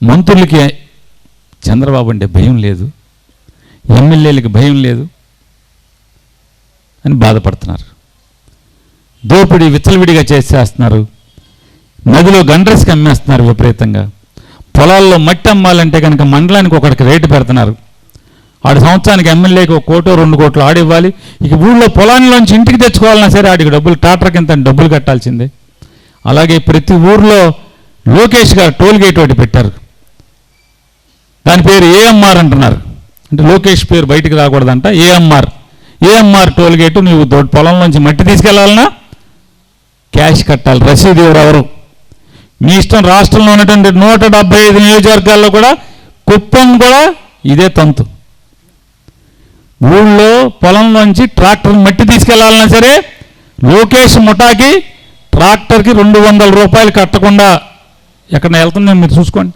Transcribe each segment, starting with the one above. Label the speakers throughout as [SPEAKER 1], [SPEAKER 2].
[SPEAKER 1] మంత్రులకి చంద్రబాబు అంటే భయం లేదు, ఎమ్మెల్యేలకి భయం లేదు అని బాధపడుతున్నారు. దోపిడీ విచ్చలవిడిగా చేసేస్తున్నారు. నదిలో గండ్రస్కి అమ్మేస్తున్నారు విపరీతంగా. పొలాల్లో మట్టి అమ్మాలంటే కనుక మండలానికి ఒకటికి రేటు పెడుతున్నారు. ఆడు సంవత్సరానికి ఎమ్మెల్యేకి 1 కోటో 2 కోట్లు ఆడివ్వాలి. ఇక ఊళ్ళో పొలాల్లోంచి ఇంటికి తెచ్చుకోవాలన్నా సరే ఆడికి డబ్బులు, ట్రాక్టర్కి ఇంత డబ్బులు కట్టాల్సిందే. అలాగే ప్రతి ఊర్లో లోకేష్ గారు టోల్ గేట్ ఒకటి పెట్టారు. దాని పేరు ఏఎంఆర్ అంటున్నారు. అంటే లోకేష్ పేరు బయటికి రాకూడదంట. AMR toll gate. నువ్వు పొలంలోంచి మట్టి తీసుకెళ్లాలన్నా క్యాష్ కట్టాలి. రసీదు ఎవరెవరు మీ ఇష్టం. రాష్ట్రంలో ఉన్నటువంటి 175 నియోజకవర్గాల్లో కూడా కుప్పం కూడా ఇదే తంతు. ఊళ్ళో పొలంలోంచి ట్రాక్టర్ మట్టి తీసుకెళ్లాలన్నా సరే లోకేష్ ముఠాకి ట్రాక్టర్కి 200 రూపాయలు కట్టకుండా ఎక్కడ వెళ్తుందని మీరు చూసుకోండి.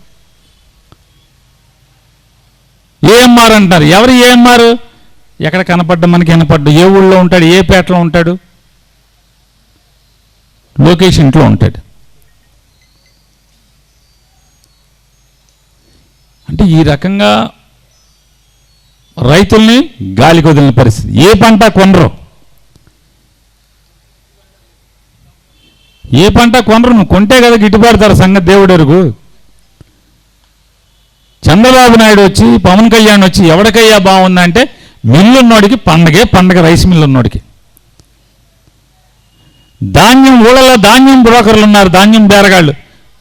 [SPEAKER 1] ఏఎంఆర్ అంటారు. ఎవరు ఏఎంఆర్? ఎక్కడ కనపడ్డా మనకి వినపడ్డా. ఏ ఊళ్ళో ఉంటాడు, ఏ పేటలో ఉంటాడు? లోకేష్ ఇంట్లో ఉంటాడు. అంటే ఈ రకంగా రైతుల్ని గాలికి వదిలిన పరిస్థితి. ఏ పంట కొనరు, నువ్వు కొంటే కదా గిట్టుబాటుతారు సంగతి దేవుడు ఎరుగు. చంద్రబాబు నాయుడు వచ్చి, పవన్ కళ్యాణ్ వచ్చి ఎవడికయ్యా బాగుందంటే మిల్లున్నోడికి పండగ రైస్ మిల్లు ఉన్నోడికి. ధాన్యం ఊళ్ళలో ధాన్యం బ్రోకర్లు ఉన్నారు, ధాన్యం బేరగాళ్ళు.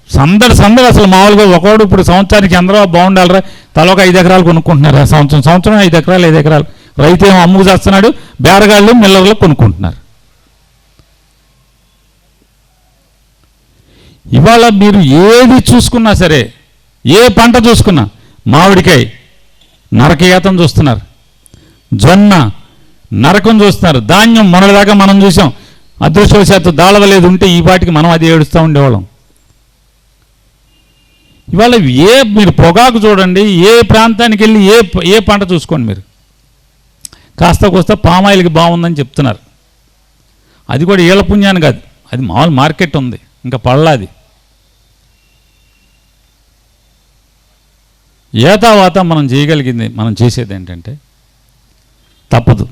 [SPEAKER 1] సందడి అసలు మామూలుగా ఒకడు ఇప్పుడు సంవత్సరానికి చంద్రబాబు బాగుండాలరా తల ఒక 5 ఎకరాలు కొనుక్కుంటున్నారు. సంవత్సరం 5 ఎకరాలు 5 ఎకరాలు రైతు ఏమో అమ్ముకు చేస్తున్నాడు, బేరగాళ్ళు మిల్లర్లు కొనుక్కుంటున్నారు. ఇవాళ మీరు ఏది చూసుకున్నా సరే, ఏ పంట చూసుకున్నా మామిడికాయ నరకయాతం చూస్తున్నారు, జొన్న నరకం చూస్తున్నారు, ధాన్యం మొన్నటిదాకా మనం చూసాం. అదృష్టవశాత్తు దాళవలేదు ఉంటే ఈ పాటికి మనం అది ఏడుస్తూ ఉండేవాళ్ళం. ఇవాళ మీరు పొగాకు చూడండి, ఏ ప్రాంతానికి వెళ్ళి ఏ పంట చూసుకోండి మీరు, కాస్త కోస్త పామాయిల్కి బాగుందని చెప్తున్నారు. అది కూడా ఏళ్ళ పుణ్యాన్ని కాదు, అది మామూలు మార్కెట్ ఉంది, ఇంకా పళ్ళాది. ఏతావాత మనం చేయగలిగింది, మనం చేసేది ఏంటంటే తప్పదు.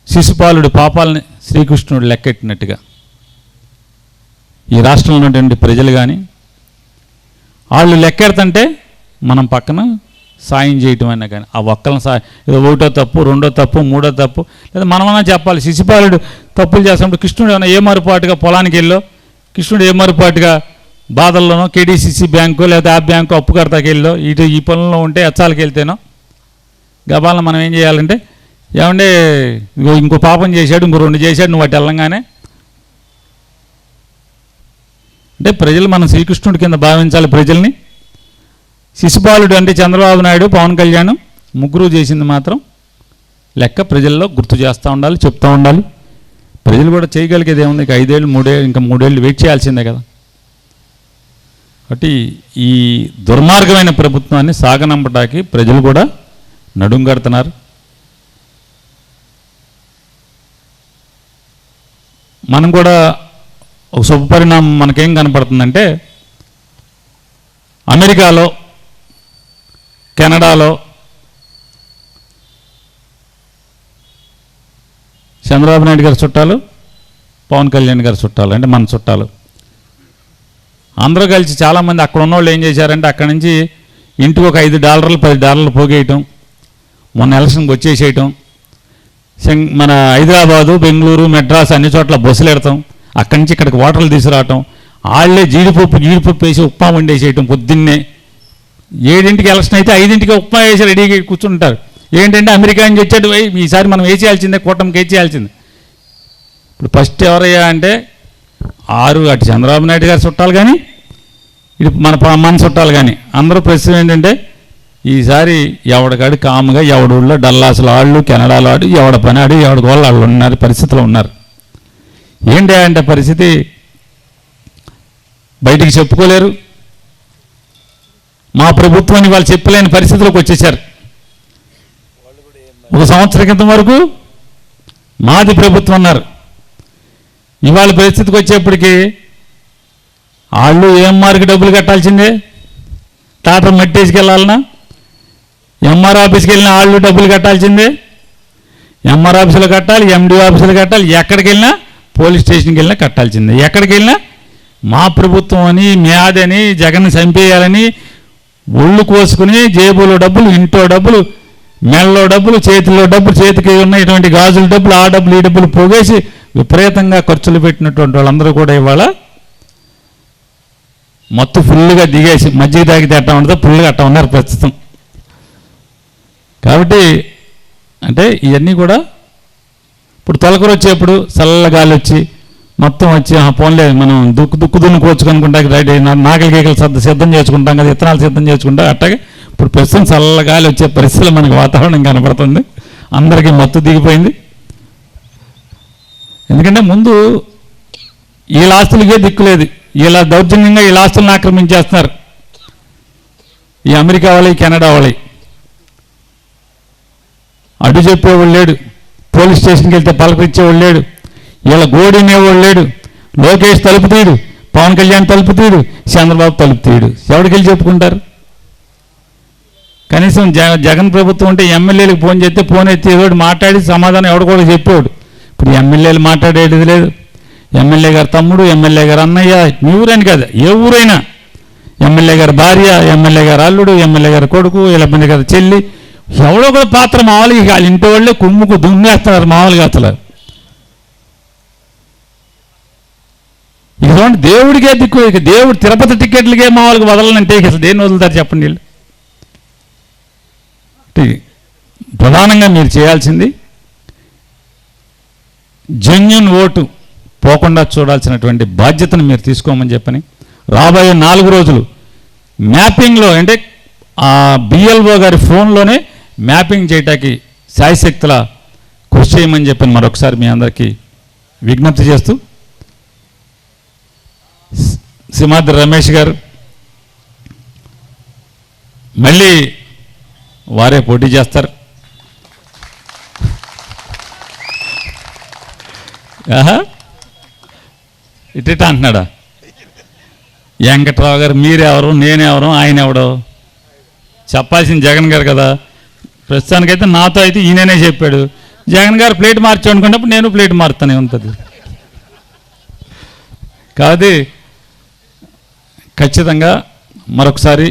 [SPEAKER 1] శిశుపాలుడి పాపాలని శ్రీకృష్ణుడు లెక్కెట్టినట్టుగా ఈ రాష్ట్రంలో ఉన్నటువంటి ప్రజలు కానీ వాళ్ళు లెక్కెడుతుంటే మనం పక్కన సాయం చేయటం అయినా కానీ ఆ ఒక్కలను ఏదో 1వ తప్పు 2వ తప్పు 3వ తప్పు లేదా మనమన్నా చెప్పాలి. శిశుపాలుడు తప్పులు చేస్తున్నప్పుడు కృష్ణుడు ఏమైనా ఏ మరుపాటుగా పొలానికి వెళ్ళో, కృష్ణుడు ఏ మరుపాటుగా బాధల్లోనో కేడీసీసీ బ్యాంకు లేదా ఆ బ్యాంకు అప్పు కడతాకి వెళ్ళో, ఈ పనుల్లో ఉంటే ఎచ్చాలకి వెళ్తేనో గబాలను మనం ఏం చేయాలంటే, ఏమంటే ఇంకో పాపం చేశాడు, ఇంకో 2 చేశాడు, నువ్వు అటు వెళ్ళంగానే అంటే ప్రజలు మనం శ్రీకృష్ణుడి కింద భావించాలి ప్రజల్ని. శిశుపాలుడు అంటే చంద్రబాబు నాయుడు, పవన్ కళ్యాణ్ ముగ్గురు చేసింది మాత్రం లెక్క ప్రజల్లో గుర్తు చేస్తూ ఉండాలి, చెప్తూ ఉండాలి. ప్రజలు కూడా చేయగలిగేది ఏముంది? ఇక 5 ఏళ్ళు 3 ఇంకా 3 ఏళ్ళు వెయిట్ చేయాల్సిందే కదా. కాబట్టి ఈ దుర్మార్గమైన ప్రభుత్వాన్ని సాగనంపడానికి ప్రజలు కూడా నడుం కడుతున్నారు. మనం కూడా ఒక శుభపరిణామం మనకేం కనపడుతుందంటే, అమెరికాలో కెనడాలో చంద్రబాబు నాయుడు గారి చుట్టాలు, పవన్ కళ్యాణ్ గారి చుట్టాలు, అంటే మన చుట్టాలు అందరూ కలిసి చాలామంది అక్కడ ఉన్నవాళ్ళు ఏం చేశారంటే అక్కడి నుంచి ఇంటికి ఒక $5 $10 పోగేయటం, మొన్న ఎలక్షన్కి వచ్చేసేయటం, మన హైదరాబాదు బెంగళూరు మెడ్రాస్ అన్ని చోట్ల బస్సులు ఎడతాం, అక్కడి నుంచి ఇక్కడికి వాటర్లు తీసుకురావటం, వాళ్ళే జీడిపప్పు వేసి ఉప్మా వండేసేయటం. పొద్దున్నే 7ంటికి ఎలక్షన్ అయితే 5ంటికి ఉప్మా వేసి రెడీగా కూర్చుంటారు. ఏంటంటే అమెరికా నుంచి వచ్చాడు, ఈసారి మనం వేసేయాల్సిందే, కూటమికి వేసేయాల్సిందే. ఇప్పుడు ఫస్ట్ ఎవరయ్యా అంటే 6 అటు చంద్రబాబు నాయుడు గారి చుట్టాలు కానీ ఇటు మన చుట్టాలు కానీ అందరూ ప్రశ్న ఏంటంటే, ఈసారి ఎవడికాడు కాముగా ఎవడూళ్ళో డల్లాసులు ఆళ్ళు కెనడాలో ఆడు ఎవడ పని ఆడు ఎవడి వాళ్ళు వాళ్ళు ఉన్నారు పరిస్థితిలో ఉన్నారు. ఏంటి అంటే పరిస్థితి బయటికి చెప్పుకోలేరు. మా ప్రభుత్వాన్ని వాళ్ళు చెప్పలేని పరిస్థితిలోకి వచ్చేసారు. ఒక సంవత్సరం క్రితం వరకు మాది ప్రభుత్వం అన్నారు. ఇవాళ పరిస్థితికి వచ్చేప్పటికీ వాళ్ళు ఎంఆర్కి డబ్బులు కట్టాల్సిందే. టాటర్ మట్టి వేసుకెళ్ళాలన్నా ఎంఆర్ ఆఫీస్కి వెళ్ళినా వాళ్ళు డబ్బులు కట్టాల్సిందే. ఎంఆర్ ఆఫీసులో కట్టాలి, ఎండి ఆఫీసులో కట్టాలి, ఎక్కడికి వెళ్ళినా పోలీస్ స్టేషన్కి వెళ్ళినా కట్టాల్సిందే. ఎక్కడికి వెళ్ళినా మా ప్రభుత్వం అని, మేదని, జగన్ చంపేయాలని ఒళ్ళు కోసుకుని జేబులో డబ్బులు, ఇంట్లో డబ్బులు, మెడలో డబ్బులు, చేతిలో డబ్బులు, చేతికి ఉన్న ఇటువంటి గాజుల డబ్బులు, ఆ డబ్బులు, ఈ డబ్బులు పోగేసి విపరీతంగా ఖర్చులు పెట్టినటువంటి వాళ్ళందరూ కూడా ఇవాళ మొత్తం ఫుల్గా దిగేసి మజ్జిగ తాగితే అట్టా ఉండదో ఫుల్గా అట్టా ఉన్నారు ప్రస్తుతం. కాబట్టి అంటే ఇవన్నీ కూడా ఇప్పుడు తొలకరు వచ్చేప్పుడు చల్లగాలి వచ్చి మొత్తం వచ్చి పోన్లే మనం దుక్కు దున్ను కోచుకనుకుంటా రెడీ నాగలి గీకలు సిద్ధం చేసుకుంటాం కదా, విత్తనాలు సిద్ధం చేసుకుంటాం. అట్టగే ఇప్పుడు ప్రస్తుతం చల్లగాలి వచ్చే పరిస్థితులు మనకి వాతావరణం కనపడుతుంది. అందరికీ మత్తు దిగిపోయింది. ఎందుకంటే ముందు వీళ్ళ ఆస్తులకే దిక్కులేదు, ఇలా దౌర్జన్యంగా వీళ్ళ ఆస్తులను ఆక్రమించేస్తున్నారు. ఈ అమెరికా వాళ్ళు, కెనడా వాళ్ళు అడ్డు చెప్పేవాళ్ళు లేడు, పోలీస్ స్టేషన్కి వెళ్తే పలకరించేవాళ్ళు లేడు, వీళ్ళ గోడినేవాళ్ళు లేడు. లోకేష్ తలుపు తీయడు, పవన్ కళ్యాణ్ తలుపు తీయడు, చంద్రబాబు తలుపు తీయడు. ఎవరికి వెళ్ళి చెప్పుకుంటారు? కనీసం జగన్ ప్రభుత్వం ఉంటే ఎమ్మెల్యేలకు ఫోన్ చేస్తే ఫోన్ ఎత్తి ఏదో మాట్లాడి సమాధానం ఎవడు కూడా చెప్పేవాడు. ఇప్పుడు ఎమ్మెల్యేలు మాట్లాడేది లేదు. ఎమ్మెల్యే గారు తమ్ముడు, ఎమ్మెల్యే గారు అన్నయ్య, మీ ఊరని కాదు ఏ ఊరైనా, ఎమ్మెల్యే గారి భార్య, ఎమ్మెల్యే గారు అల్లుడు, ఎమ్మెల్యే గారి కొడుకు, ఎమ్మెల్యే గారి చెల్లి, ఎవడో కూడా పాత్ర మామూలుగా వాళ్ళ ఇంటి వాళ్ళే కుమ్ముకు దున్నేస్తున్నారు మామూలుగా. అసలు ఇక చూడండి, దేవుడికే దిక్కు. ఇక దేవుడు తిరుపతి టికెట్లకే మామూలుగా వదలనంటే ఇక అసలు దేన్ని వదులుతారు చెప్పండి వీళ్ళు? ప్రధానంగా మీరు చేయాల్సింది జెన్యూన్ ఓటు పోకుండా చూడాల్సినటువంటి బాధ్యతను మీరు తీసుకోమని చెప్పని, రాబోయే 4 రోజులు మ్యాపింగ్లో అంటే ఆ బిఎల్ఓ గారి ఫోన్లోనే మ్యాపింగ్ చేయటానికి శాయశక్తుల కృషి చేయమని చెప్పని మరొకసారి మీ అందరికీ విజ్ఞప్తి చేస్తూ, సింహాద్రి రమేష్ గారు మళ్ళీ వారే పోటీ చేస్తారు. ఇట అంటున్నాడా? వెంకట్రావు గారు మీరెవరు, నేనెవరు, ఆయన ఎవడో చెప్పాల్సింది జగన్ గారు కదా. ప్రస్తుతానికైతే నాతో అయితే ఈయననే చెప్పాడు. జగన్ గారు ప్లేట్ మార్చి అనుకున్నప్పుడు నేను ప్లేట్ మారుతానే ఉంటుంది. కాబట్టి ఖచ్చితంగా మరొకసారి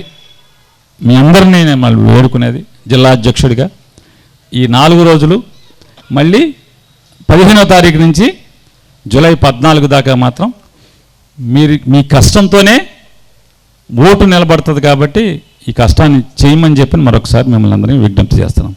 [SPEAKER 1] మీ అందరినీ నేను మళ్ళీ వేడుకునేది జిల్లా అధ్యక్షుడిగా, ఈ 4 రోజులు మళ్ళీ 15వ తారీఖు నుంచి జూలై 14 దాకా మాత్రం మీ కష్టంతోనే ఓటు నిలబడుతుంది. కాబట్టి ఈ కష్టాన్ని చేయమని చెప్పి మరొకసారి మిమ్మల్ని అందరినీ విజ్ఞప్తి చేస్తున్నాం.